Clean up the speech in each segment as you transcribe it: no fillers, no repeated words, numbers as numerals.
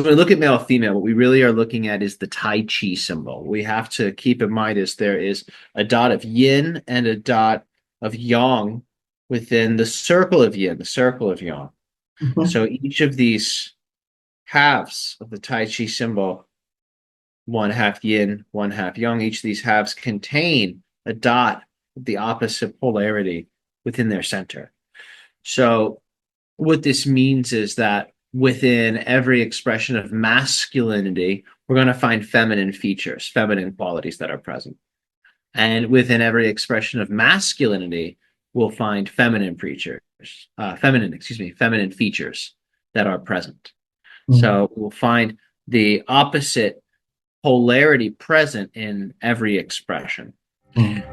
when we look at male female, what we really are looking at is the Tai Chi symbol. We have to keep in mind is there is a dot of yin and a dot of yang within the circle of yin, the circle of yang. Mhm. So each of these halves of the Tai Chi symbol, one half yin, one half yang, each of these halves contain a dot of the opposite polarity within their center. So what this means is that within every expression of masculinity, we're going to find feminine features, feminine qualities that are present. And within every expression of masculinity, we'll find feminine features that are present. Mm. So we'll find the opposite polarity present in every expression. Mm.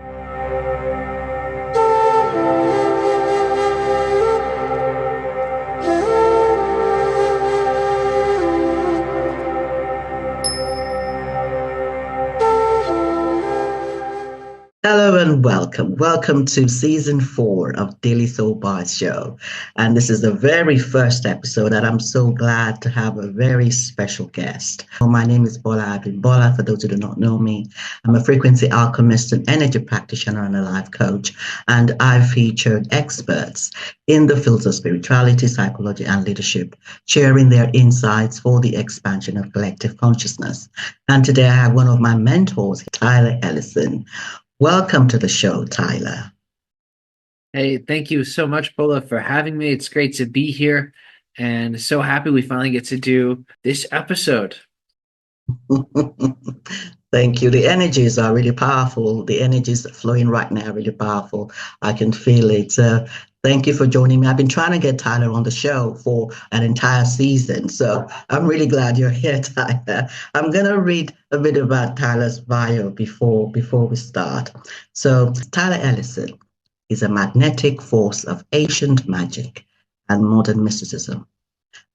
Hello and welcome. Welcome to season 4 of Daily Soul Bytes Show. And this is the very first episode, and I'm so glad to have a very special guest. Well, my name is Bola Abin Bola. For those who do not know me, I'm a frequency alchemist, an energy practitioner, and a life coach. And I've featured experts in the fields of spirituality, psychology, and leadership, sharing their insights for the expansion of collective consciousness. And today I have one of my mentors, Tyler Ellison. Welcome to the show, Tyler. Hey, thank you so much, Bola, for having me. It's great to be here and so happy we finally get to do this episode. Thank you. The energies are really powerful. The energies flowing right now are really powerful. I can feel it. Thank you for joining me. I've been trying to get Tyler on the show for an entire season, so I'm really glad you're here, Tyler. I'm gonna read a bit about Tyler's bio before we start. So Tyler Ellison is a magnetic force of ancient magic and modern mysticism,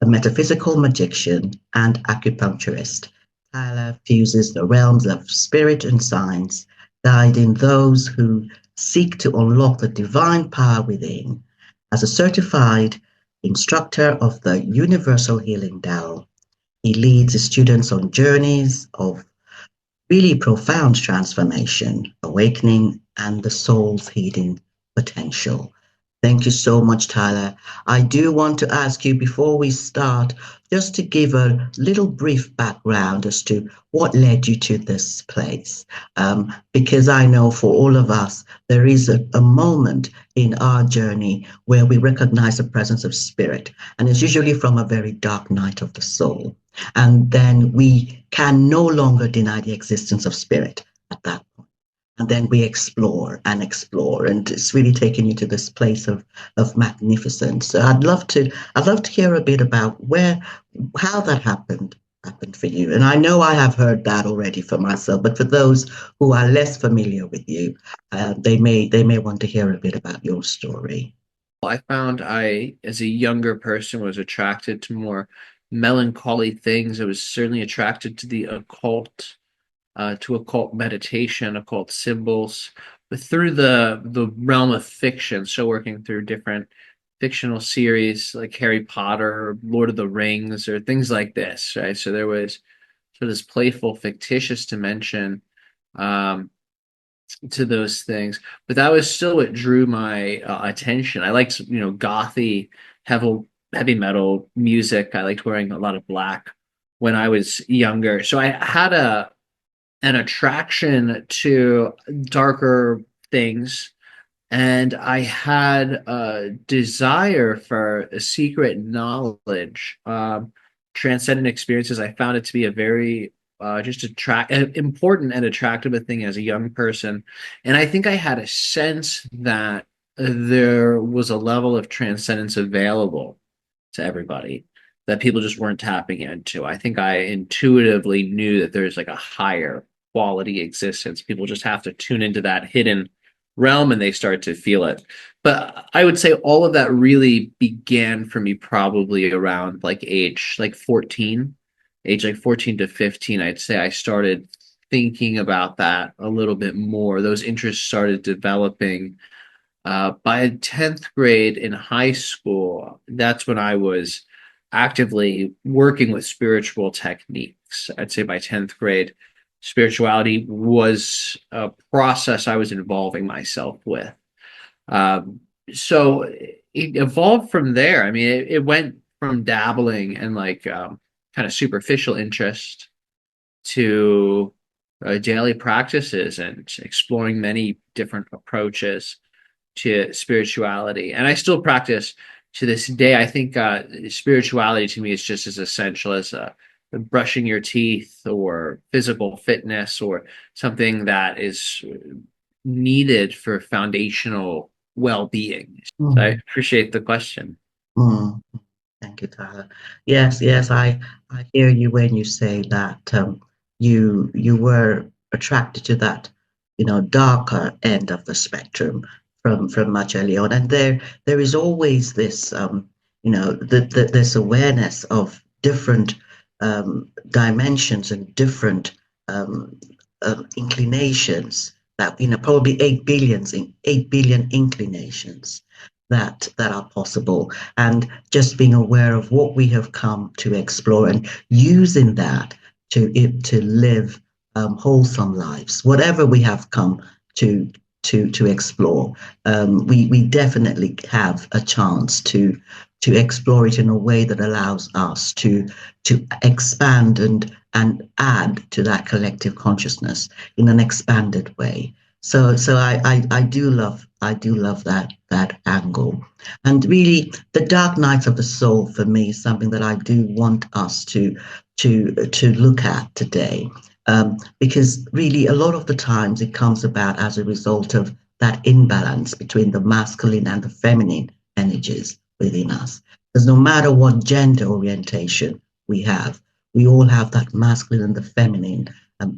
a metaphysical magician and acupuncturist. Tyler fuses the realms of spirit and science, guiding those who seek to unlock the divine power within. As a certified instructor of the Universal Healing Dao, he leads his students on journeys of really profound transformation, awakening, and the soul's hidden potential. Thank you so much, Tyler. I do want to ask you before we start, just to give a little brief background as to what led you to this place. Because I know for all of us, there is a moment in our journey where we recognize the presence of spirit, and it's usually from a very dark night of the soul. And then we can no longer deny the existence of spirit at that point. And then we explore and explore, and it's really taking you to this place of magnificence. So I'd love to hear a bit about how that happened for you. And I know I have heard that already for myself, but for those who are less familiar with you, they may want to hear a bit about your story. I found as a younger person, was attracted to more melancholy things. I was certainly attracted to the occult, to occult meditation, occult symbols, but through the realm of fiction. So working through different fictional series like Harry Potter or Lord of the Rings or things like this, right? So there was sort of this playful, fictitious dimension um, to those things, but that was still what drew my attention. I liked, gothy, heavy metal music. I liked wearing a lot of black when I was younger. So I had an attraction to darker things, and I had a desire for a secret knowledge, transcendent experiences. I found it to be a very just important and attractive a thing as a young person, and I think I had a sense that there was a level of transcendence available to everybody that people just weren't tapping into. I think I intuitively knew that there's like a higher quality existence. People just have to tune into that hidden realm and they start to feel it. But I would say all of that really began for me probably around like age like 14 to 15. I'd say I started thinking about that a little bit more. Those interests started developing. By 10th grade in high school, that's when I was actively working with spiritual techniques. I'd say by 10th grade, spirituality was a process I was involving myself with. Um, so it evolved from there. I mean, it went from dabbling and like kind of superficial interest to daily practices and exploring many different approaches to spirituality. And I still practice to this day. I think spirituality to me is just as essential as brushing your teeth or physical fitness or something that is needed for foundational well-being. So I Mm, appreciate the question. mm. Thank you, Tyler. Yes, yes, I hear you when you say that you were attracted to that, darker end of the spectrum from much early on, and there is always this, this awareness of different dimensions and different um, inclinations that probably 8 billion inclinations that are possible, and just being aware of what we have come to explore and using that to live wholesome lives, whatever we have come to explore. We definitely have a chance to explore it in a way that allows us to expand and add to that collective consciousness in an expanded way. So I do love that angle. And really, the dark nights of the soul for me is something that I do want us to look at today. Because really, a lot of the times it comes about as a result of that imbalance between the masculine and the feminine energies within us. Because no matter what gender orientation we have, we all have that masculine and the feminine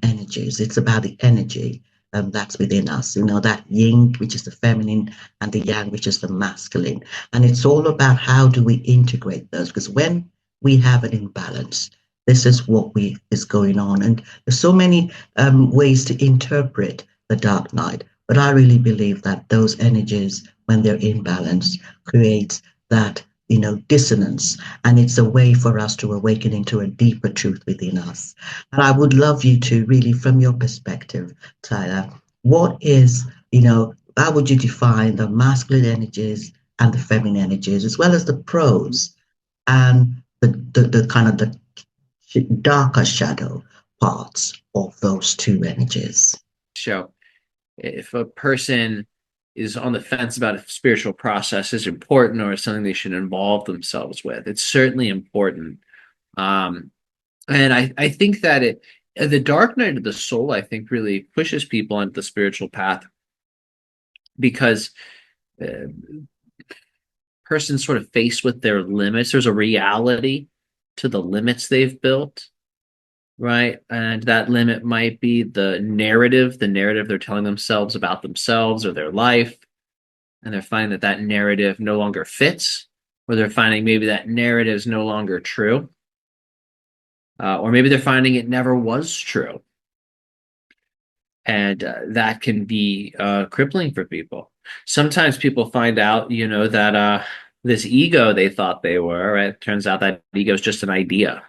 energies. It's about the energy that's within us, that yin, which is the feminine, and the yang, which is the masculine. And it's all about how do we integrate those? Because when we have an imbalance, this is what is going on. And there's so many ways to interpret the dark night. But I really believe that those energies, when they're imbalanced, create that dissonance, and it's a way for us to awaken into a deeper truth within us. And I would love you to really, from your perspective, Tyler, what is, how would you define the masculine energies and the feminine energies, as well as the pros and the kind of the darker shadow parts of those two energies? So if a person is on the fence about if spiritual process is important or is something they should involve themselves with, it's certainly important. Um, and I think that the dark night of the soul, I think, really pushes people onto the spiritual path because uh, person's sort of faced with their limits. There's a reality to the limits they've built, right? And that limit might be the narrative they're telling themselves about themselves or their life. And they're finding that that narrative no longer fits, or they're finding maybe that narrative is no longer true, or maybe they're finding it never was true. And that can be crippling for people. Sometimes people find out, that this ego they thought they were, right? Turns out that ego is just an idea,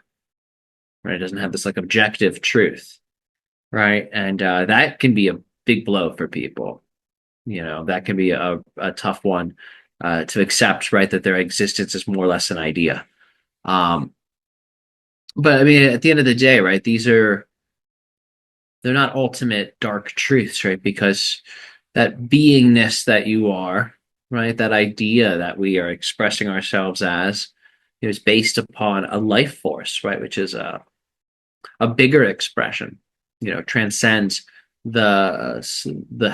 right? It doesn't have this like objective truth, right? And that can be a big blow for people. That can be a tough one to accept, right? That their existence is more or less an idea. Um, but I mean, at the end of the day, right? They're not ultimate dark truths, right? Because that beingness that you are, right? That idea that we are expressing ourselves as is based upon a life force, right? Which is a bigger expression, transcends the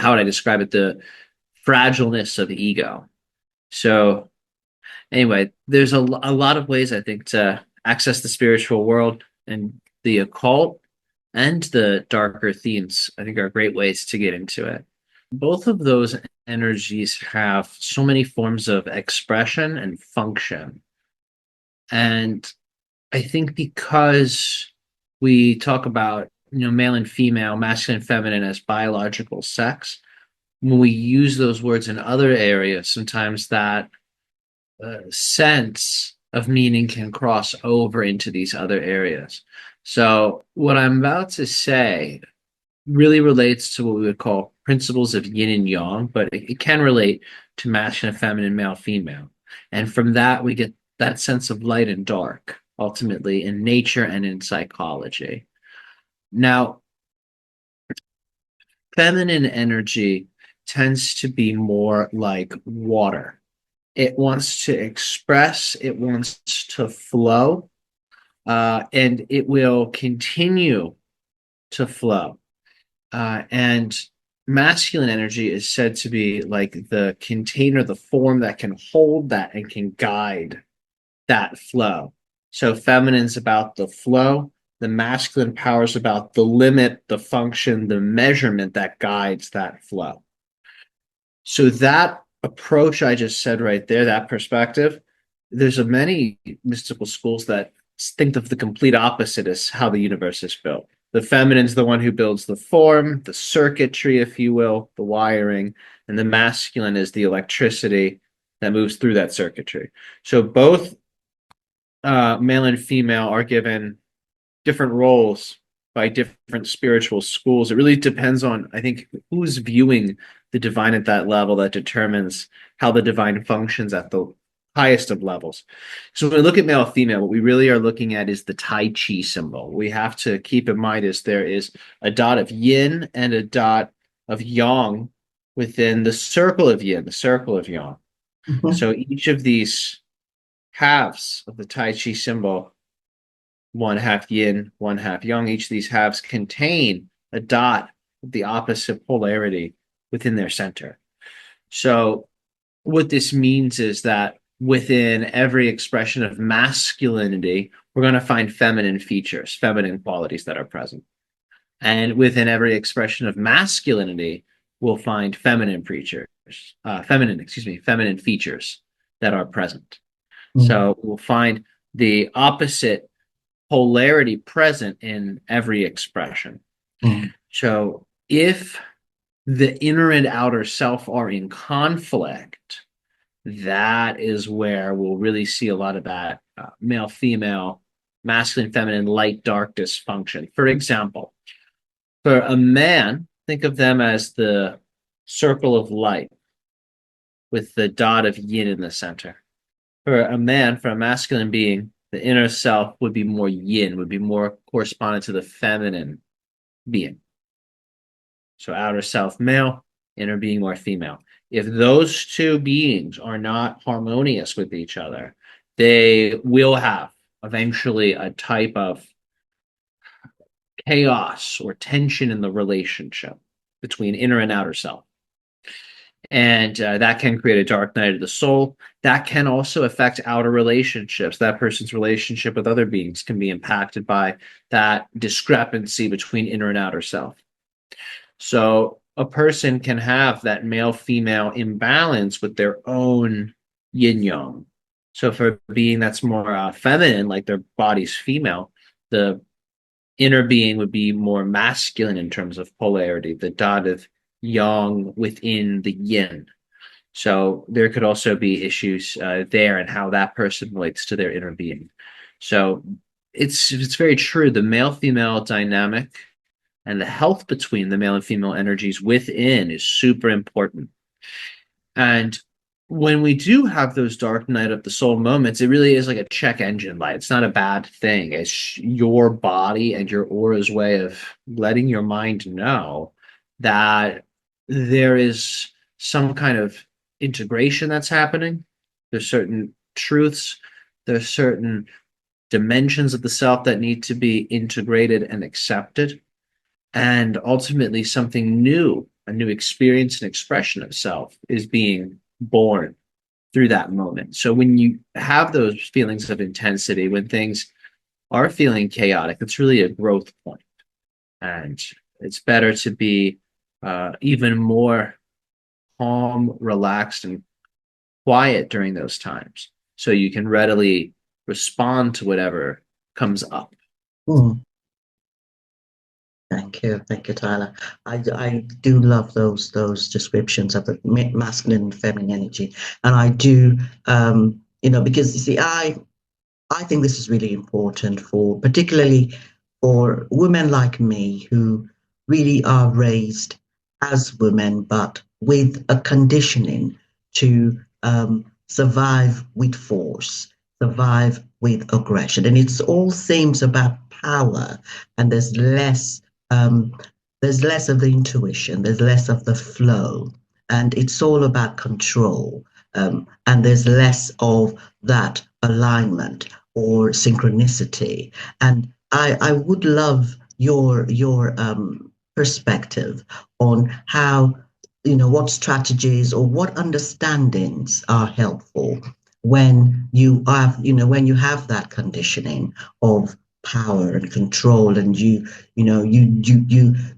how would I describe it? The fragileness of ego. So anyway, there's a lot of ways I think to access the spiritual world, and the occult and the darker themes I think are great ways to get into it. Both of those energies have so many forms of expression and function. And I think because we talk about, male and female, masculine and feminine as biological sex, when we use those words in other areas, sometimes that sense of meaning can cross over into these other areas. So, what I'm about to say really relates to what we would call principles of yin and yang, but it can relate to masculine, feminine, male, female. And from that, we get that sense of light and dark, ultimately, in nature and in psychology. Now, feminine energy tends to be more like water. It wants to express, it wants to flow, and it will continue to flow. And masculine energy is said to be like the container, the form that can hold that and can guide that flow. So feminine's about the flow, the masculine power is about the limit, the function, the measurement that guides that flow. So that approach I just said right there, that perspective, there's a many mystical schools that think of the complete opposite as how the universe is built. The feminine's the one who builds the form, the circuitry, if you will, the wiring, and the masculine is the electricity that moves through that circuitry. So both male and female are given different roles by different spiritual schools. It really depends on, I think, who's viewing the divine at that level that determines how the divine functions at the highest of levels. So when we look at male female, what we really are looking at is the Tai Chi symbol. We have to keep in mind is there is a dot of yin and a dot of yang within the circle of yin, the circle of yang. Mhm. So each of these halves of the Tai Chi symbol, one half yin, one half yang, each of these halves contain a dot of the opposite polarity within their center. So what this means is that within every expression of masculinity, we're going to find feminine features, feminine qualities that are present. And within every expression of masculinity, we'll find feminine features that are present. Mm, So we'll find the opposite polarity present in every expression. mm, So if the inner and outer self are in conflict, that is where we'll really see a lot of that male, female, masculine, feminine, light, dark dysfunction. For example, for a man, think of them as the circle of light with the dot of yin in the center. For a man, for a masculine being, the inner self would be more yin, would be more correspondent to the feminine being. So outer self male, inner being more female. If those two beings are not harmonious with each other, they will have eventually a type of chaos or tension in the relationship between inner and outer self. And that can create a dark night of the soul. That can also affect outer relationships. That person's relationship with other beings can be impacted by that discrepancy between inner and outer self. So a person can have that male female imbalance with their own yin yang. So for a being that's more feminine, like their body's female, the inner being would be more masculine in terms of polarity, the dot of yang within the yin. So there could also be issues there and how that person relates to their inner being. So it's very true. The male female dynamic and the health between the male and female energies within is super important. And when we do have those dark night of the soul moments, it really is like a check engine light. It's not a bad thing. It's your body and your aura's way of letting your mind know that there is some kind of integration that's happening. There's certain truths, there's certain dimensions of the self that need to be integrated and accepted, and ultimately something new, a new experience and expression of self is being born through that moment. So when you have those feelings of intensity, when things are feeling chaotic, it's really a growth point. And it's better to be even more calm, relaxed, and quiet during those times so you can readily respond to whatever comes up. mm. Thank you, Tyler. I do love those descriptions of the masculine and feminine energy, and I do, because you see, I think this is really important for, particularly for women like me who really are raised as women, but with a conditioning to survive with force, survive with aggression. And it's all seems about power, and um, there's less of the intuition, there's less of the flow, and it's all about control. And there's less of that alignment or synchronicity. And I would love your perspective on how, what strategies or what understandings are helpful when when you have that conditioning of power and control, and you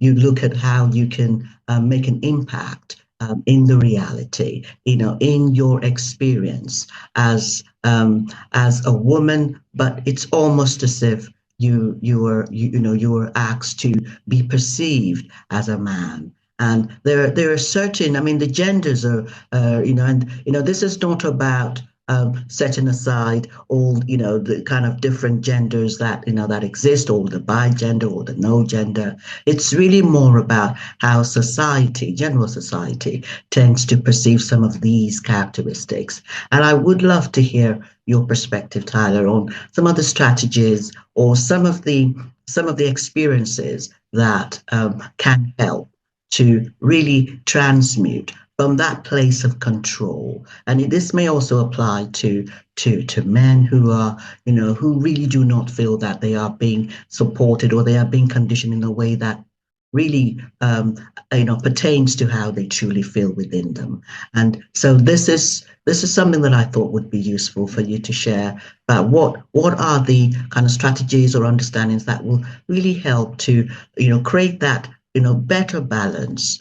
look at how you can make an impact in the reality, in your experience as a woman, but it's almost as if you were asked to be perceived as a man. And there are certain, I mean, the genders are, and this is not about setting aside all, the kind of different genders that, that exist, or the bi gender or the no gender. It's really more about how society, general society, tends to perceive some of these characteristics. And I would love to hear your perspective, Tyler, on some of the strategies or some of the experiences that can help to really transmute from that place of control. And this may also apply to men who are, who really do not feel that they are being supported, or they are being conditioned in a way that really pertains to how they truly feel within them. And so this is something that I thought would be useful for you to share about what are the kind of strategies or understandings that will really help to create that better balance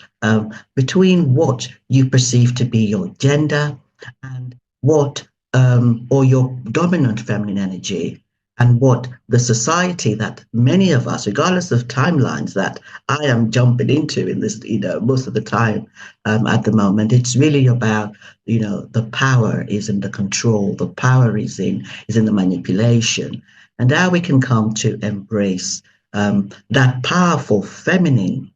between what you perceive to be your gender and what or your dominant feminine energy, and what the society that many of us, regardless of timelines that I am jumping into in this, most of the time at the moment, it's really about, the power is in the control, the power is in the manipulation, and how we can come to embrace that powerful feminine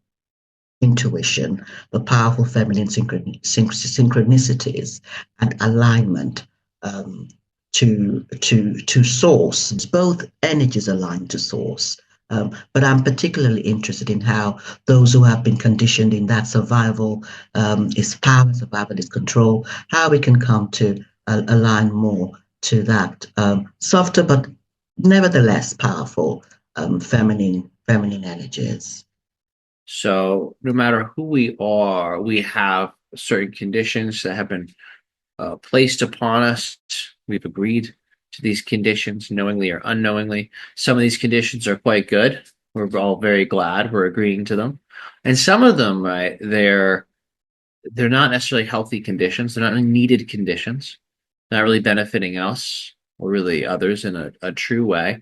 intuition, the powerful feminine synchronicities and alignment um, to source. Both energies aligned to source. But I'm particularly interested in how those who have been conditioned in that survival is power, survival is control, how we can come to align more to that softer but nevertheless powerful feminine energies. So no matter who we are, we have certain conditions that have been placed upon us. We've agreed to these conditions knowingly or unknowingly. Some of these conditions are quite good. We're all very glad we're agreeing to them. And some of them, right, they're not necessarily healthy conditions. They're not needed conditions. They're not really benefiting us or really others in a true way.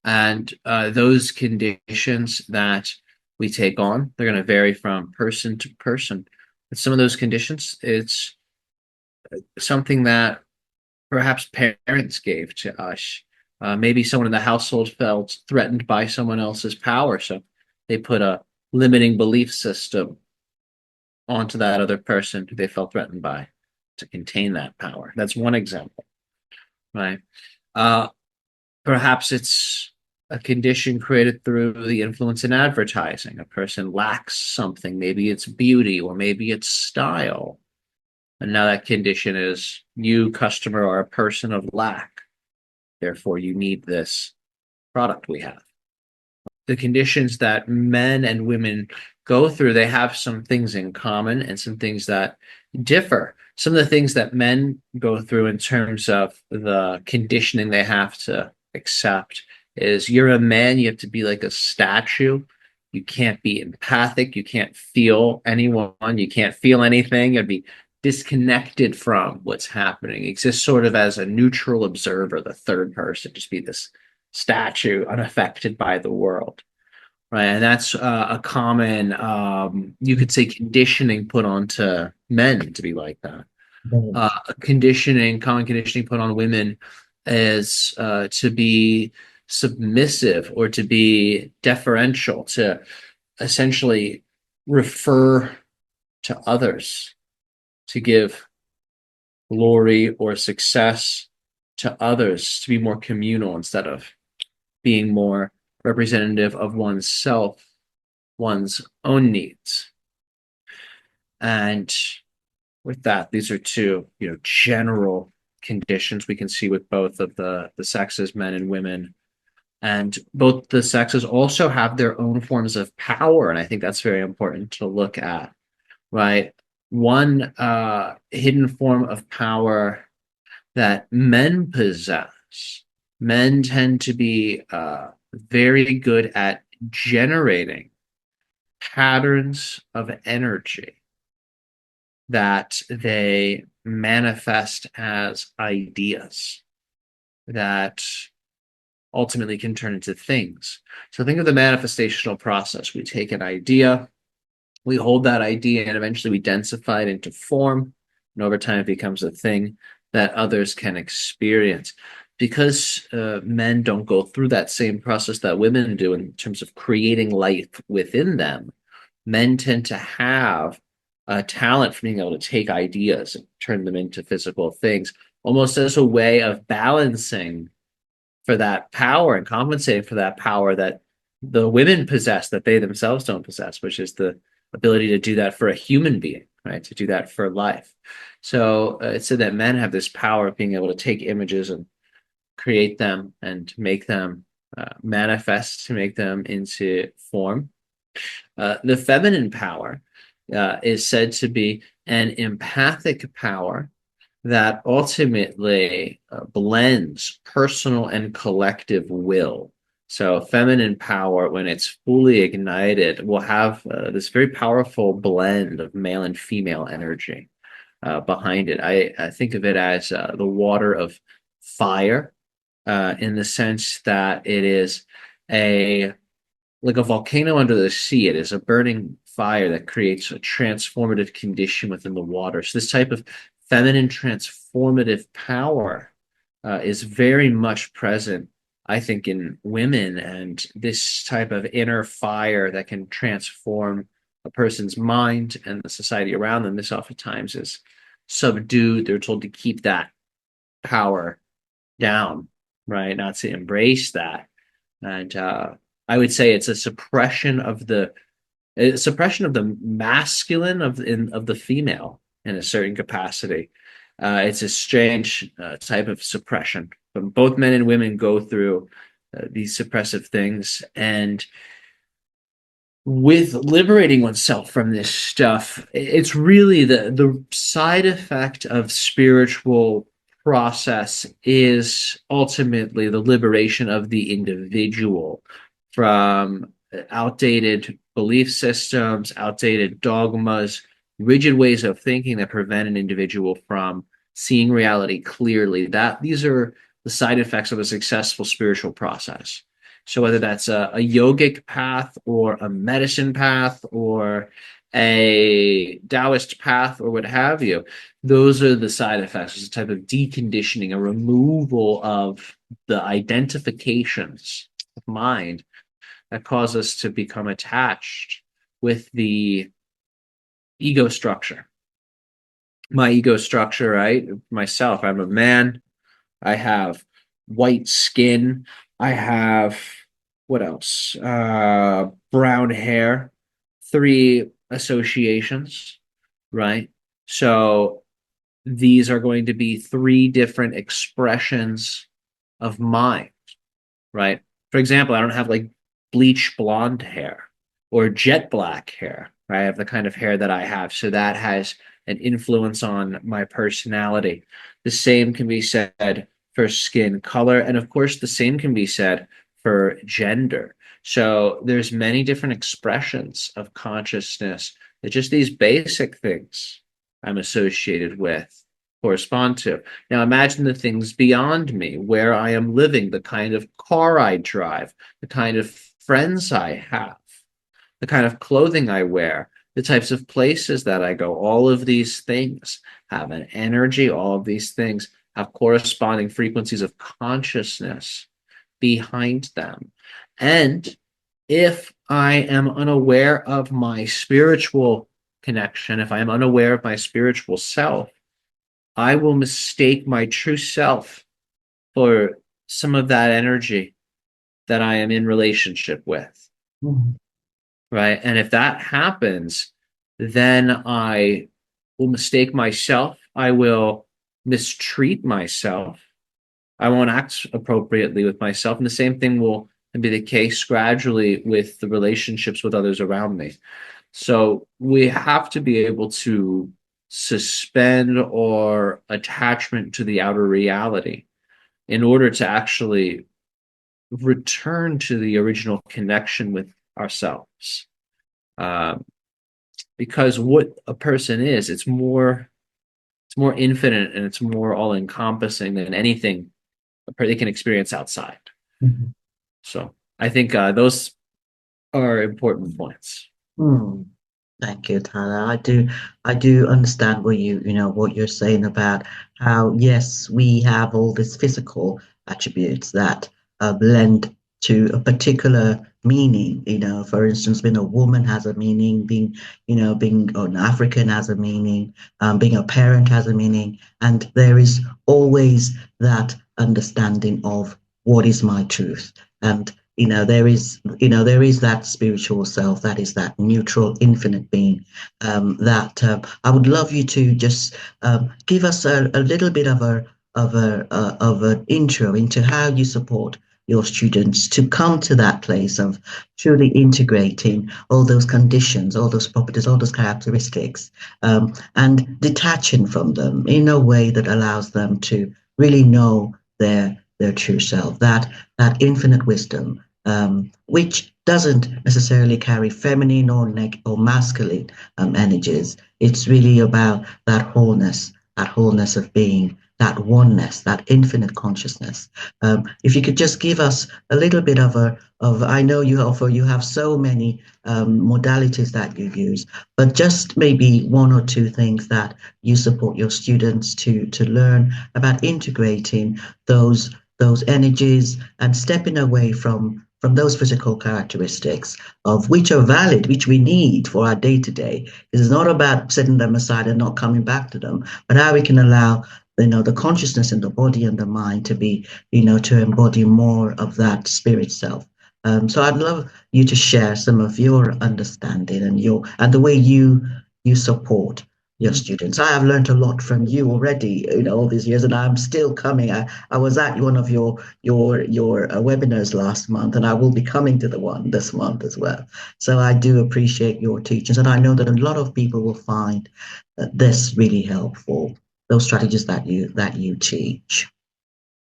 And those conditions that we take on, they're going to vary from person to person. But some of those conditions, it's something that perhaps parents gave to us. Maybe someone in the household felt threatened by someone else's power, so they put a limiting belief system onto that other person who they felt threatened by to contain that power. That's one example, right? Uh, Perhaps it's a condition created through the influence in advertising. A person lacks something, maybe it's beauty or maybe it's style. And now that condition is you, customer, are a person of lack. Therefore, you need this product we have. The conditions that men and women go through, they have some things in common and some things that differ. Some of the things that men go through in terms of the conditioning they have to accept is you're a man, you have to be like a statue. You can't be empathic. You can't feel anyone. You can't feel anything. You'd be disconnected from what's happening. Exist sort of as a neutral observer, the third person, just be this statue unaffected by the world. Right. And that's a common, you could say, conditioning put onto men to be like that. Right. Common conditioning put on women is to be submissive or to be deferential, to essentially refer to others, to give glory or success to others, to be more communal instead of being more representative of oneself, one's own needs. And with that, these are two, general conditions we can see with both of the sexes, men and women. And both the sexes also have their own forms of power, and I think that's very important to look at, right? One hidden form of power that men possess. Men tend to be very good at generating patterns of energy that they manifest as ideas that ultimately can turn into things. So think of the manifestational process. We take an idea, we hold that idea, and eventually we densify it into form. And over time, it becomes a thing that others can experience. Because men don't go through that same process that women do in terms of creating life within them, men tend to have a talent for being able to take ideas and turn them into physical things, almost as a way of balancing for that power and compensating for that power that the women possess that they themselves don't possess, which is the ability to do that for a human being, right? To do that for life. So it's said that men have this power of being able to take images and create them and make them manifest, to make them into form. The feminine power is said to be an empathic power that ultimately blends personal and collective will. So, feminine power, when it's fully ignited, will have this very powerful blend of male and female energy behind it. I think of it as the water of fire, in the sense that it is a like a volcano under the sea. It is a burning fire that creates a transformative condition within the water. So this type of feminine transformative power is very much present, I think, in women, and this type of inner fire that can transform a person's mind and the society around them. This oftentimes is subdued. They're told to keep that power down, right? Not to embrace that. And I would say it's a suppression of the masculine of the female in a certain capacity. It's a strange type of suppression. But both men and women go through these suppressive things, and with liberating oneself from this stuff, it's really the side effect of spiritual process is ultimately the liberation of the individual from outdated belief systems, outdated dogmas, rigid ways of thinking that prevent an individual from seeing reality clearly. That these are the side effects of a successful spiritual process. So whether that's a yogic path or a medicine path or a Taoist path or what have you, those are the side effects. It's a type of deconditioning, a removal of the identifications of mind that cause us to become attached with the ego structure. My ego structure, right? Myself, I'm a man. I have white skin. I have what else? Brown hair. Three associations, right? So these are going to be three different expressions of mind, right? For example, I don't have like bleach blonde hair or jet black hair, right? I have the kind of hair that I have. So that has an influence on my personality. The same can be said for skin color. And of course, the same can be said for gender. So there's many different expressions of consciousness that just these basic things I'm associated with correspond to. Now imagine the things beyond me, where I am living, the kind of car I drive, the kind of friends I have, the kind of clothing I wear, the types of places that I go. All of these things have an energy. All of these things have corresponding frequencies of consciousness behind them. And if I am unaware of my spiritual connection, if I am unaware of my spiritual self, I will mistake my true self for some of that energy that I am in relationship with. Mm. Right. And if that happens, then I will mistake myself. I will mistreat myself. I won't act appropriately with myself. And the same thing will be the case gradually with the relationships with others around me. So we have to be able to suspend our attachment to the outer reality in order to actually return to the original connection with ourselves. Um, because what a person is, it's more infinite and it's more all encompassing than anything they can experience outside. Mhm. So I think those are important points. Mm. Thank you, Tyler. I do understand what you're saying about how, yes, we have all these physical attributes that lend to a particular meaning. For instance, being a woman has a meaning, being an African has a meaning, being a parent has a meaning, and there is always that understanding of what is my truth. And there is that spiritual self, that is that neutral infinite being, that I would love you to just give us a little bit of an intro into how you support your students to come to that place of truly integrating all those conditions, all those properties, all those characteristics, and detaching from them in a way that allows them to really know their true self, that infinite wisdom, which doesn't necessarily carry feminine or masculine energies. It's really about that wholeness of being, that oneness, that infinite consciousness. If you could just give us a little bit I know you have so many modalities that you use, but just maybe one or two things that you support your students to learn about integrating those energies and stepping away from those physical characteristics of which are valid, which we need for our day to day. It's not about setting them aside and not coming back to them, but how we can allow the consciousness in the body and the mind to be, to embody more of that spirit self. So I'd love you to share some of your understanding and the way you support your students. I have learned a lot from you already, all these years, and I'm still coming. I was at one of your webinars last month, and I will be coming to the one this month as well. So I do appreciate your teachings, and I know that a lot of people will find this really helpful. Those strategies that you teach.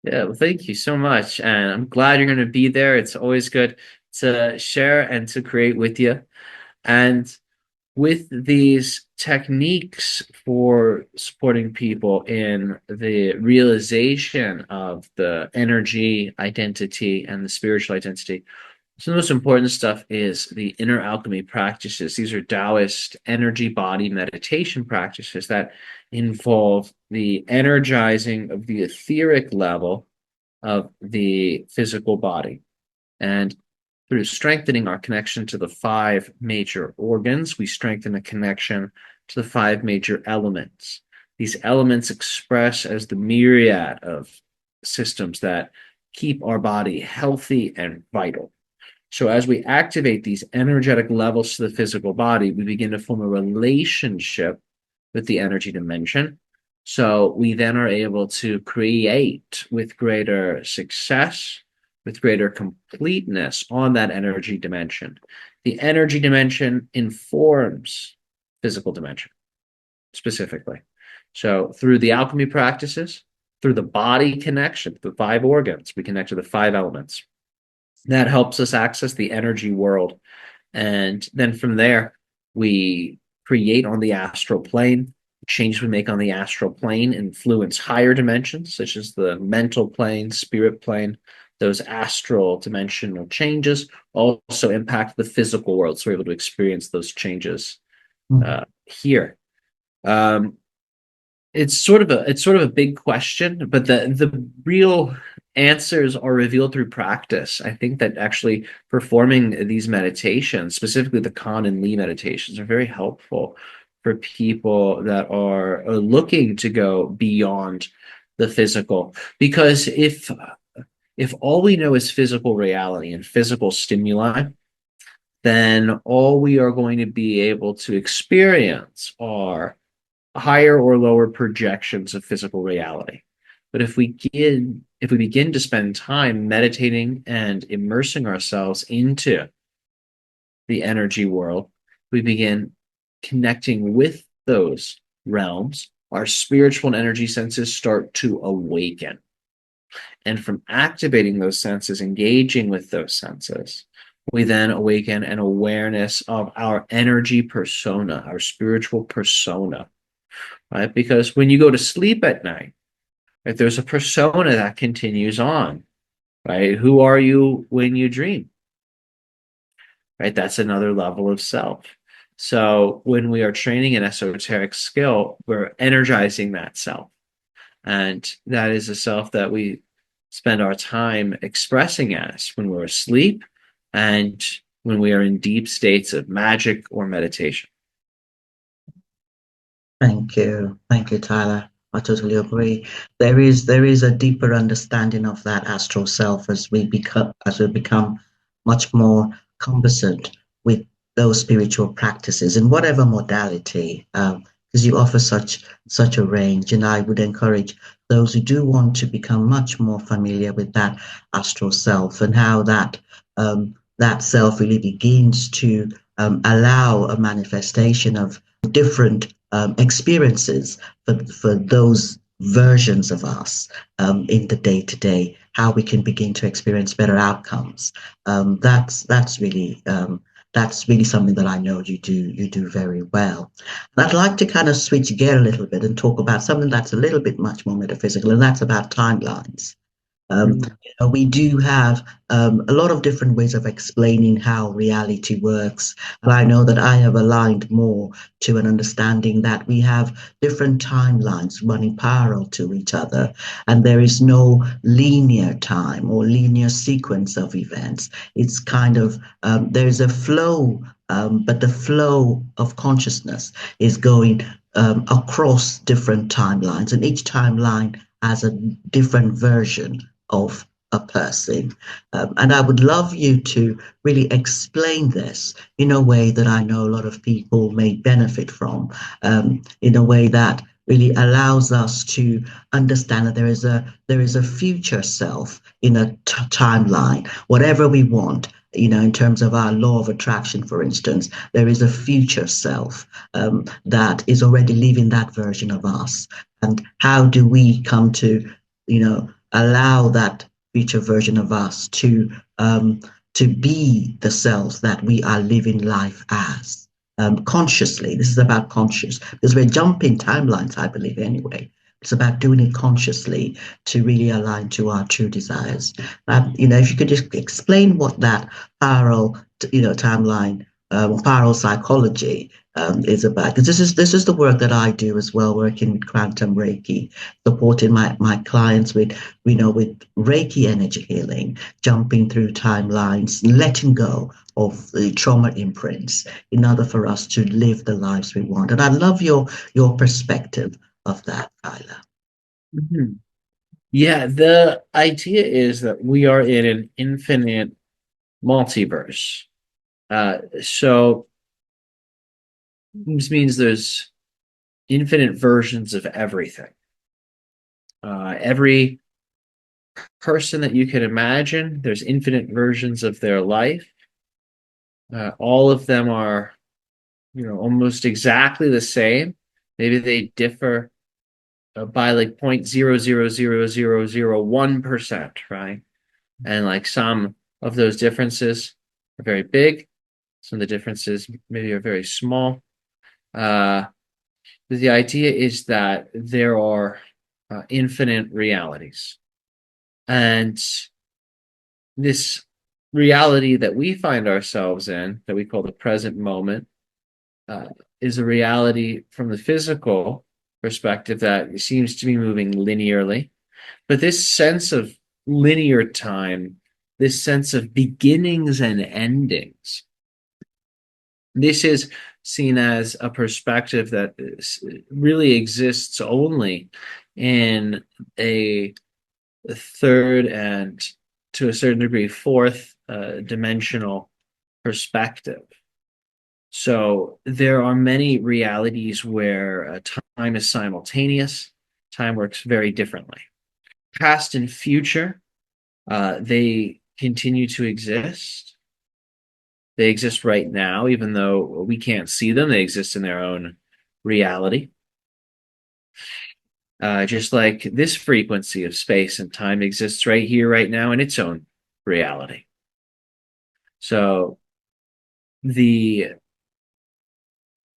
Yeah, well, thank you so much. And I'm glad you're going to be there. It's always good to share and to create with you. And with these techniques for supporting people in the realization of the energy identity and the spiritual identity, some of the most important stuff is the inner alchemy practices. These are Taoist energy body meditation practices that involve the energizing of the etheric level of the physical body. And through strengthening our connection to the five major organs, we strengthen the connection to the five major elements. These elements express as the myriad of systems that keep our body healthy and vital. So as we activate these energetic levels to the physical body, we begin to form a relationship with the energy dimension. So we then are able to create with greater success, with greater completeness on that energy dimension. The energy dimension informs physical dimension specifically. So through the alchemy practices, through the body connection, the five organs, we connect to the five elements. That helps us access the energy world. And then from there, we create on the astral plane. Changes we make on the astral plane influence higher dimensions, such as the mental plane, spirit plane. Those astral dimensional changes also impact the physical world. So we're able to experience those changes Mhm. here. Um, it's sort of a big question, but the real answers are revealed through practice. I think that actually performing these meditations, specifically the Kan and Lee meditations, are very helpful for people that are looking to go beyond the physical. Because if all we know is physical reality and physical stimuli, then all we are going to be able to experience are higher or lower projections of physical reality. But if we begin to spend time meditating and immersing ourselves into the energy world, we begin connecting with those realms. Our spiritual and energy senses start to awaken. And from activating those senses, engaging with those senses, we then awaken an awareness of our energy persona, our spiritual persona, right? Because when you go to sleep at night, right, there's a persona that continues on, right? Who are you when you dream, right? That's another level of self. So when we are training an esoteric skill, we're energizing that self. And that is a self that we spend our time expressing as when we're asleep and when we are in deep states of magic or meditation. Thank you, Tyler. I totally agree. There is a deeper understanding of that astral self as we become much more conversant with those spiritual practices in whatever modality. Because you offer such a range, and I would encourage those who do want to become much more familiar with that astral self and how that self really begins to allow a manifestation of different experiences for those versions of us in the day to day, how we can begin to experience better outcomes. That's really something that I know you do very well. And I'd like to kind of switch gear a little bit and talk about something that's a little bit much more metaphysical, and that's about timelines. Mhm. We do have a lot of different ways of explaining how reality works. And I know that I have aligned more to an understanding that we have different timelines running parallel to each other, and there is no linear time or linear sequence of events. It's kind of, there's a flow, but the flow of consciousness is going across different timelines, and each timeline has a different version of a person. And I would love you to really explain this in a way that I know a lot of people may benefit from, in a way that really allows us to understand that there is a future self in a timeline, whatever we want. In terms of our law of attraction, for instance, there is a future self that is already living that version of us. And how do we come to allow that future version of us to be the selves that we are living life as consciously. This is about conscious because we're jumping timelines, I believe, anyway. It's about doing it consciously to really align to our true desires. If you could just explain what that timeline, parallel psychology is about, because this is the work that I do as well, working with quantum Reiki, supporting my clients with Reiki energy healing, jumping through timelines, letting go of the trauma imprints in order for us to live the lives we want. And I love your perspective of that, Tyler. Mhm. Yeah, the idea is that we are in an infinite multiverse. So this means there's infinite versions of everything. Every person that you can imagine, there's infinite versions of their life. All of them are, almost exactly the same. Maybe they differ by like 0.0000001%, right? And like some of those differences are very big. Some of the differences maybe are very small. Uh, the idea is that there are infinite realities. And this reality that we find ourselves in, that we call the present moment, uh, is a reality from the physical perspective that seems to be moving linearly. But this sense of linear time, this sense of beginnings and endings, this is seen as a perspective that really exists only in a third and to a certain degree fourth dimensional perspective. So there are many realities where time is simultaneous, time works very differently. Past and future, they continue to exist. They exist right now, even though we can't see them, they exist in their own reality. Just like this frequency of space and time exists right here, right now, in its own reality. So the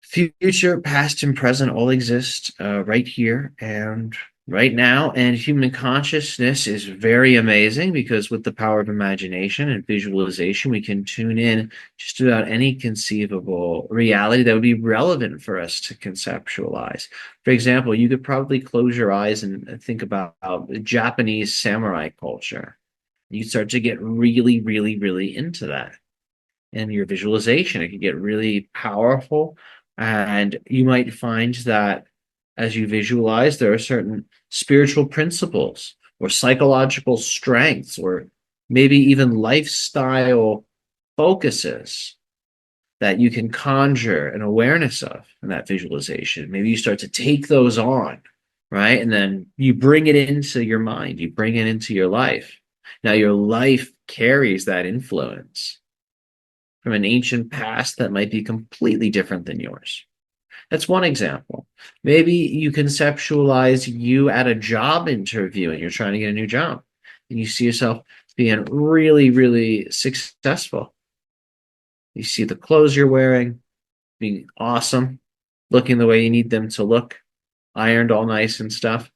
future, past, and present all exist right here and right now. And human consciousness is very amazing because with the power of imagination and visualization, we can tune in just about any conceivable reality that would be relevant for us to conceptualize. For example, you could probably close your eyes and think about Japanese samurai culture. You start to get really, really, really into that. And your visualization, it can get really powerful. And you might find that as you visualize, there are certain spiritual principles or psychological strengths or maybe even lifestyle focuses that you can conjure an awareness of in that visualization. Maybe you start to take those on, right? And then you bring it into your mind, you bring it into your life. Now, your life carries that influence from an ancient past that might be completely different than yours. That's one example. Maybe you conceptualize you at a job interview and you're trying to get a new job and you see yourself being really, really successful. You see the clothes you're wearing being awesome, looking the way you need them to look, ironed all nice and stuff.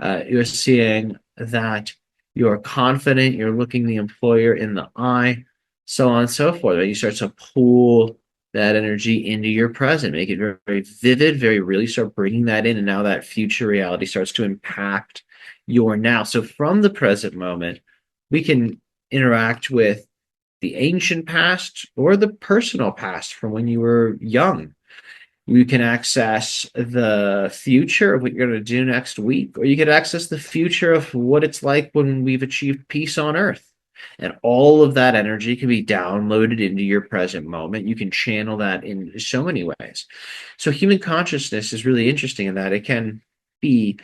You're seeing that you're confident, you're looking the employer in the eye, so on and so forth. Right? You start to pull that energy into your present, make it very, very vivid, very really start bringing that in. And now that future reality starts to impact your now. So from the present moment, we can interact with the ancient past or the personal past from when you were young. You can access the future of what you're going to do next week, or you can access the future of what it's like when we've achieved peace on Earth. And all of that energy can be downloaded into your present moment. You can channel that in so many ways. So human consciousness is really interesting in that it can be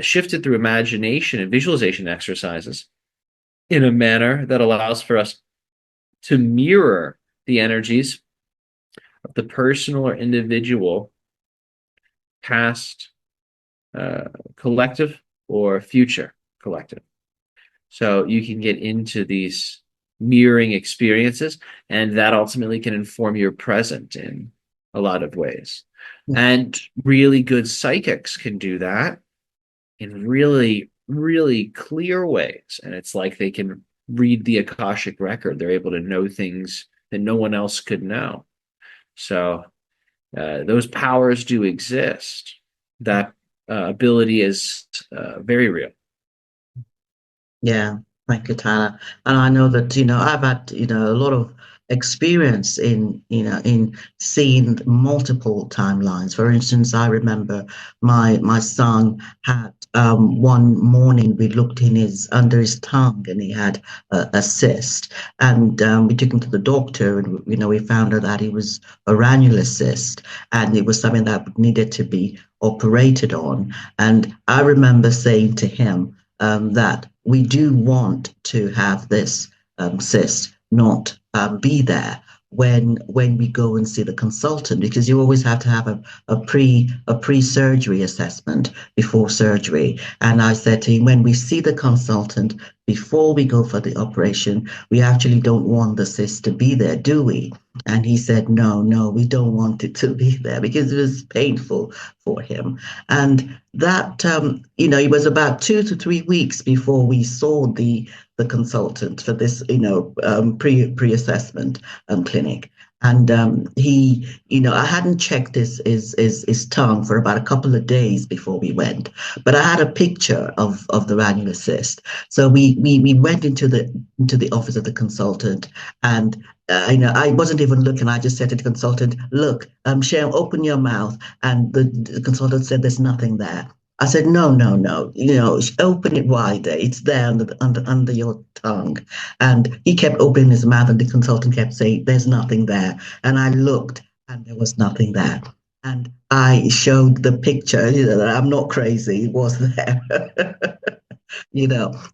shifted through imagination and visualization exercises in a manner that allows for us to mirror the energies of the personal or individual past collective or future collective. So you can get into these mirroring experiences, and that ultimately can inform your present in a lot of ways. And really good psychics can do that in really, really clear ways. And it's like they can read the Akashic record. They're able to know things that no one else could know. So those powers do exist. That ability is very real. Yeah, thank you, Tyler. And I know that, I've had, a lot of experience in seeing multiple timelines. For instance, I remember my son had one morning we looked in his under his tongue and he had a cyst, and we took him to the doctor, and we found out that he was a ranular cyst, and it was something that needed to be operated on. And I remember saying to him that we do want to have this cyst not be there when we go and see the consultant, because you always have to have a pre-surgery assessment before surgery. And I said to him, when we see the consultant before we go for the operation, we actually don't want the cyst to be there, do we? And he said, no, we don't want it to be there because it was painful for him. And that, it was about 2 to 3 weeks before we saw the consultant for this, pre-assessment clinic. And he, I hadn't checked his tongue for about a couple of days before we went, but I had a picture of the manual cyst. So we went into the office of the consultant, and I wasn't even looking. I just said to the consultant, "Look, Shem, open your mouth." And the consultant said, "There's nothing there." I said, "No, no, no. Open it wider. It's there under your tongue." And he kept opening his mouth, and the consultant kept saying, "There's nothing there." And I looked, and there was nothing there. And I showed the picture, that I'm not crazy, it was there.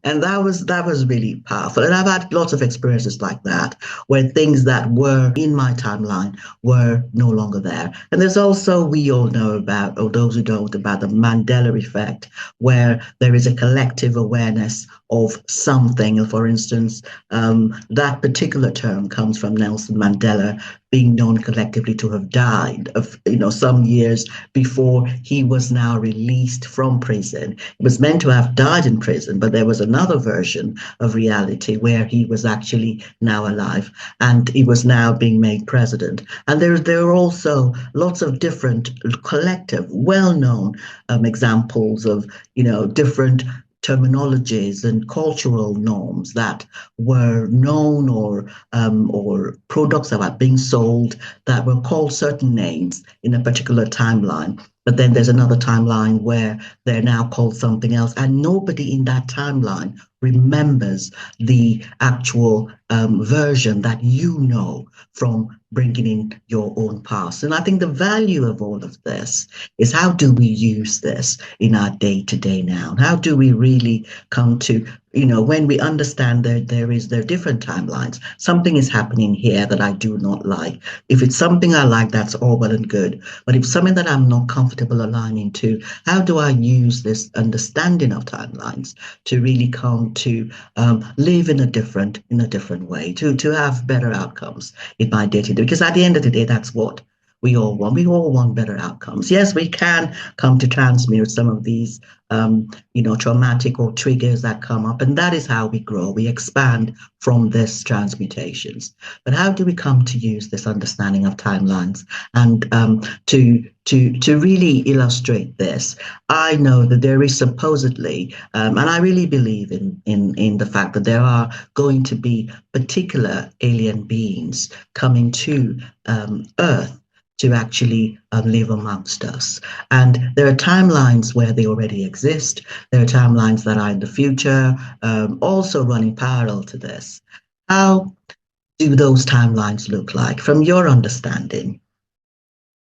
And that was really powerful. And I've had lots of experiences like that, where things that were in my timeline were no longer there. And there's also, we all know about, or those who don't, about the Mandela effect, where there is a collective awareness of something. For instance, that particular term comes from Nelson Mandela being known collectively to have died of some years before he was now released from prison. He was meant to have died in prison, but there was another version of reality where he was actually now alive, and he was now being made president. And there are also lots of different collective, well-known examples of different terminologies and cultural norms that were known, or products that were being sold that were called certain names in a particular timeline. But then there's another timeline where they're now called something else, and nobody in that timeline remembers the actual version that from bringing in your own past. And I think the value of all of this is, how do we use this in our day to day now? How do we really come to, when we understand that there are different timelines, something is happening here that I do not like. If it's something I like, that's all well and good. But if something that I'm not comfortable aligning to, how do I use this understanding of timelines to really come to live in a different way, to have better outcomes in my day to day? Because at the end of the day, that's what we all want. We all want better outcomes. Yes, we can come to transmute some of these, traumatic or triggers that come up, and that is how we grow. We expand from this transmutations. But how do we come to use this understanding of timelines and to really illustrate this? I know that there is supposedly, and I really believe in the fact that there are going to be particular alien beings coming to Earth to actually live amongst us. And there are timelines where they already exist. There are timelines that are in the future, also running parallel to this. How do those timelines look like from your understanding,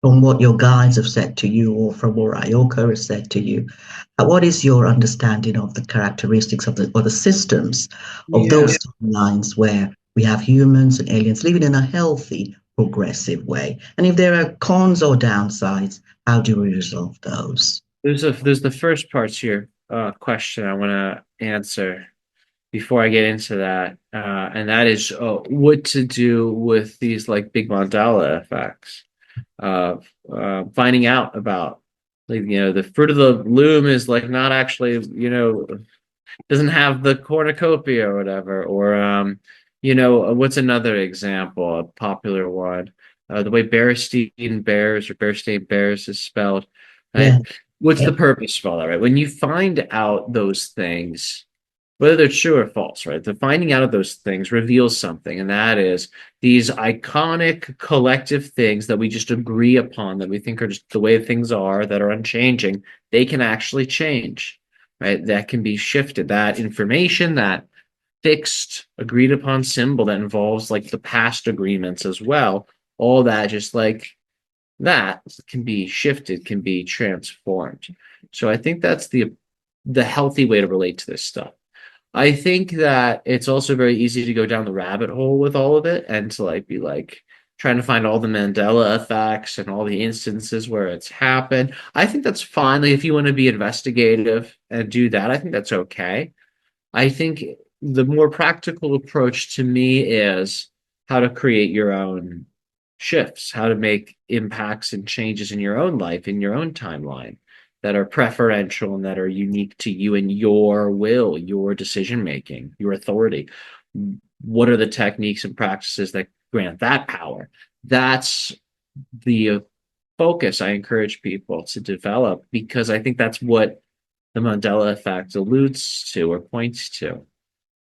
from what your guides have said to you, or from what Ryokah has said to you? What is your understanding of the characteristics of the systems of Yeah. those timelines where we have humans and aliens living in a healthy, progressive way? And if there are cons or downsides, how do we resolve those? There's the first part to your question I want to answer before I get into that, and that is what to do with these like big mandala effects. Finding out about, like, the fruit of the loom is like not actually, doesn't have the cornucopia or whatever. Or what's another example, a popular one? The way Berenstein Bears or Berenstein Bears is spelled, Yeah, right? What's yeah, the purpose of all that, right? When you find out those things, whether they're true or false, right? The finding out of those things reveals something, and that is these iconic collective things that we just agree upon, that we think are just the way things are, that are unchanging. They can actually change, right? That can be shifted. That information, that fixed, agreed upon symbol that involves like the past agreements as well, all that just like that can be shifted, can be transformed. So I think that's the healthy way to relate to this stuff. I think that it's also very easy to go down the rabbit hole with all of it, and to like be like trying to find all the Mandela effects and all the instances where it's happened. I think that's fine. Like, if you want to be investigative and do that, I think that's okay. I think the more practical approach to me is how to create your own shifts, how to make impacts and changes in your own life, in your own timeline, that are preferential and that are unique to you and your will, your decision making, your authority. What are the techniques and practices that grant that power. That's the focus I encourage people to develop, because I think that's what the Mandela effect alludes to or points to.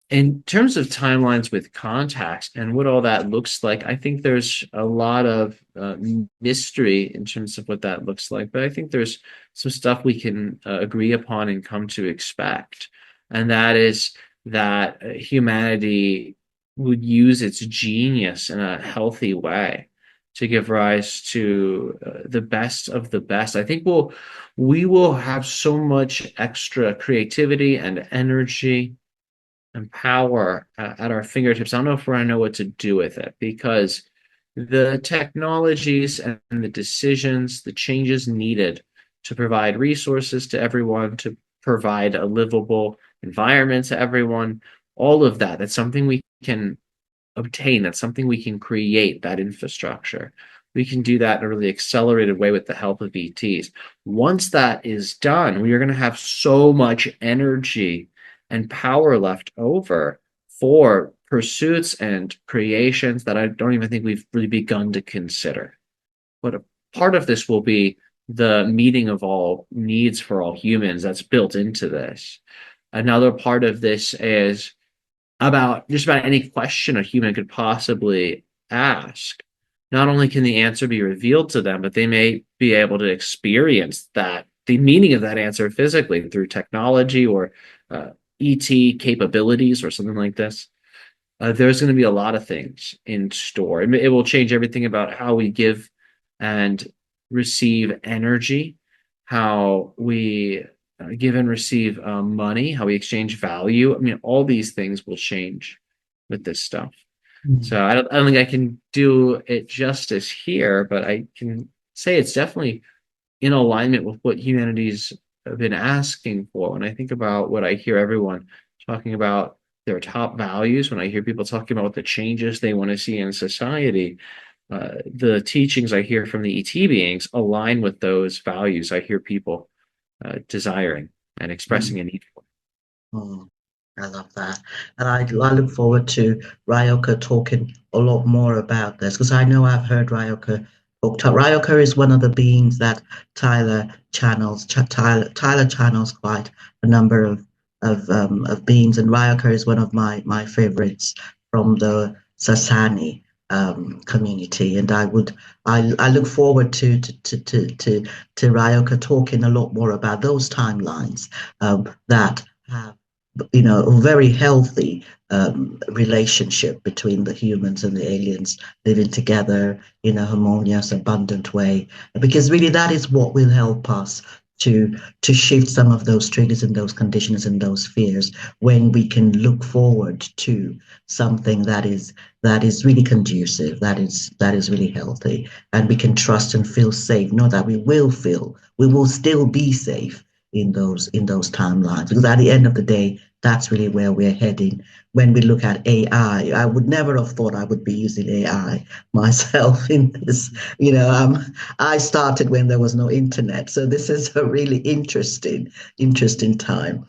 In terms of timelines with contacts and what all that looks like, I think there's a lot of mystery in terms of what that looks like. But I think there's some stuff we can agree upon and come to expect. And that is that humanity would use its genius in a healthy way to give rise to the best of the best. I think we will have so much extra creativity and energy and power at our fingertips. I don't know if we're going to know what to do with it, because the technologies and the decisions, the changes needed to provide resources to everyone, to provide a livable environment to everyone, all of that, that's something we can obtain. That's something we can create, that infrastructure. We can do that in a really accelerated way with the help of ETs. Once that is done, we are going to have so much energy and power left over for pursuits and creations that I don't even think we've really begun to consider. But a part of this will be the meeting of all needs for all humans that's built into this. Another part of this is about just about any question a human could possibly ask. Not only can the answer be revealed to them, but they may be able to experience that, the meaning of that answer physically through technology or ET capabilities or something like this. There's going to be a lot of things in store. It will change everything about how we give and receive energy, how we give and receive money, how we exchange value. I mean, all these things will change with this stuff. So I don't think I can do it justice here, but I can say it's definitely in alignment with what humanity's been asking for. When I think about what I hear everyone talking about their top values, when I hear people talking about what the changes they want to see in society, the teachings I hear from the ET beings align with those values I hear people desiring and expressing a need for. Mm, I love that. And I look forward to Ryokah talking a lot more about this because I know I've heard Ryokah talk. Ryokah is one of the beings that Tyler channels. Tyler channels quite a number of beings, and Ryokah is one of my favorites from the Sassani community. And I look forward to Ryokah talking a lot more about those timelines that have a very healthy relationship between the humans and the aliens living together in a harmonious, abundant way. Because really, that is what will help us to shift some of those triggers and those conditions and those fears when we can look forward to something that is really conducive, that is really healthy, and we can trust and feel safe. Know that we will still be safe in those timelines, because at the end of the day, that's really where we're heading. When we look at AI, I would never have thought I would be using AI myself in this. I started when there was no internet, so this is a really interesting time.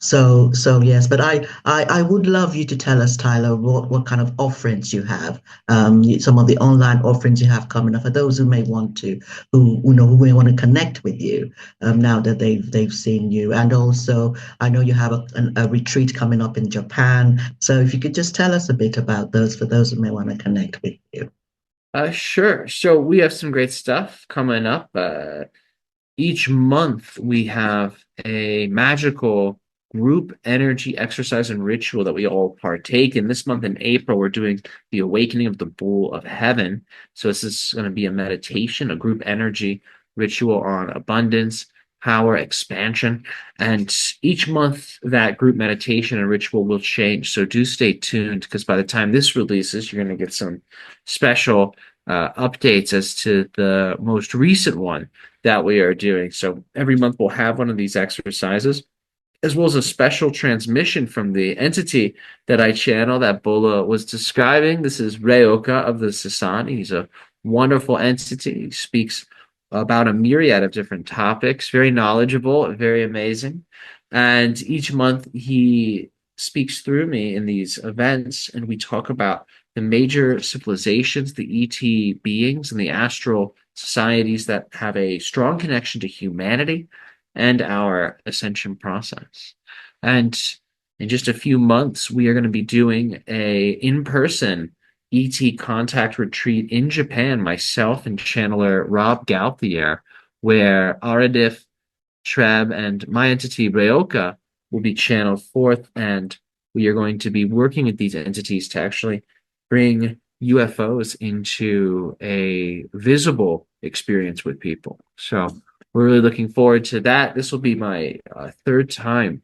So yes, but I would love you to tell us, Tyler, what kind of offerings you have, some of the online offerings you have coming up for those who may want to, who may want to connect with you, now that they've seen you, and also I know you have a retreat coming up in Japan. So if you could just tell us a bit about those for those who may want to connect with you. Sure. So we have some great stuff coming up. Each month we have a magical group energy exercise and ritual that we all partake in. This month in April, we're doing the awakening of the Bull of Heaven. So this is going to be a meditation, a group energy ritual on abundance, power, expansion. And each month that group meditation and ritual will change. So do stay tuned, because by the time this releases, you're going to get some special updates as to the most recent one that we are doing. So every month we'll have one of these exercises, as well as a special transmission from the entity that I channel that Bola was describing. This is Ryokah of the Sassani. He's a wonderful entity. He speaks about a myriad of different topics, very knowledgeable, very amazing. And each month he speaks through me in these events, and we talk about the major civilizations, the ET beings, and the astral societies that have a strong connection to humanity and our ascension process. And in just a few months, we are going to be doing a in-person ET contact retreat in Japan, myself and channeler Rob Gauthier, where Aradif, Treb, and my entity Ryokah will be channeled forth, and we are going to be working with these entities to actually bring UFOs into a visible experience with people. So we're really looking forward to that. This will be my third time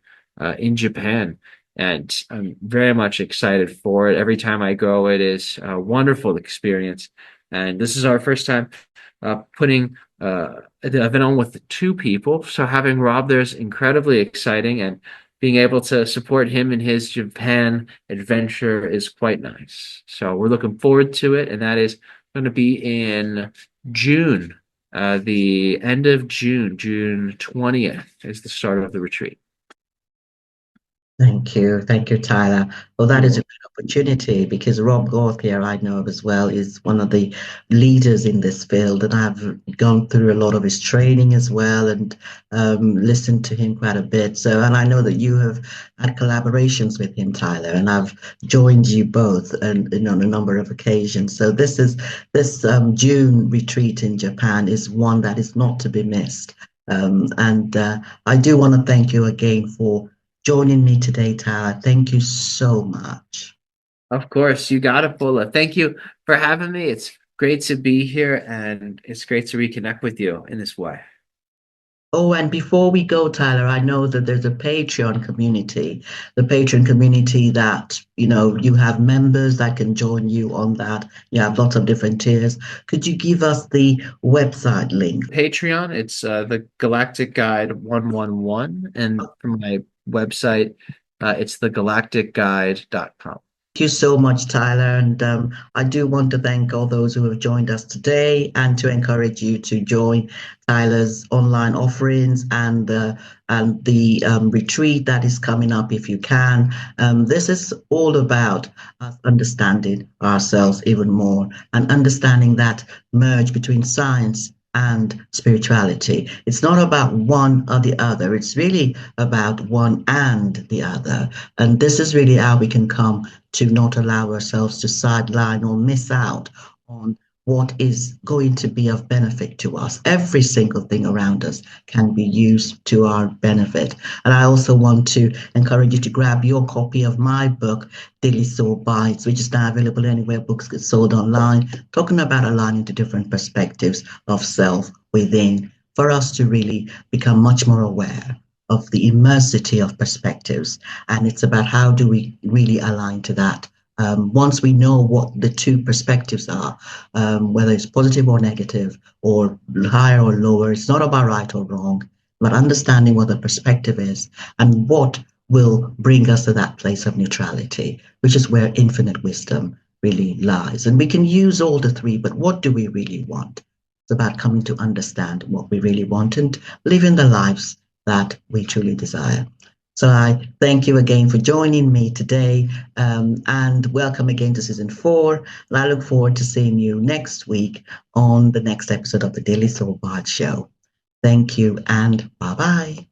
in Japan, and I'm very much excited for it. Every time I go, it is a wonderful experience. And this is our first time putting I've been on with two people, so having Rob there is incredibly exciting, and being able to support him in his Japan adventure is quite nice. So we're looking forward to it, and that is going to be in June. The end of June, June 20th is the start of the retreat. Thank you. Thank you, Tyler. Well, that is a You're good opportunity because Rob Gauthier, I know of as well, is one of the leaders in this field. And I've gone through a lot of his training as well and listened to him quite a bit. So, and I know that you have had collaborations with him, Tyler, and I've joined you both and on a number of occasions. So this June retreat in Japan is one that is not to be missed. And I do want to thank you again for joining me today, Tyler. Thank you so much. Of course, you got it, Bula. Thank you for having me. It's great to be here, and it's great to reconnect with you in this way. Oh, and before we go, Tyler, I know that there's a Patreon community, the Patreon community that, you have members that can join you on that. You have lots of different tiers. Could you give us the website link? Patreon, it's the Galactic Guide 111, and for my website, it's thegalacticguide.com. Thank you so much, Tyler. And I do want to thank all those who have joined us today and to encourage you to join Tyler's online offerings and the retreat that is coming up if you can. This is all about us understanding ourselves even more and understanding that merge between science and spirituality. It's not about one or the other. It's really about one and the other. And this is really how we can come to not allow ourselves to sideline or miss out on what is going to be of benefit to us. Every single thing around us can be used to our benefit. And I also want to encourage you to grab your copy of my book, Daily Soul Bytes, which is now available anywhere books get sold online, talking about aligning to different perspectives of self within for us to really become much more aware of the immensity of perspectives. And it's about how do we really align to that. Once we know what the two perspectives are, whether it's positive or negative, or higher or lower, it's not about right or wrong, but understanding what the perspective is and what will bring us to that place of neutrality, which is where infinite wisdom really lies. And we can use all the three, but what do we really want? It's about coming to understand what we really want and living the lives that we truly desire. So I thank you again for joining me today, and welcome again to season 4. And I look forward to seeing you next week on the next episode of the Daily Soul Bard Show. Thank you and bye-bye.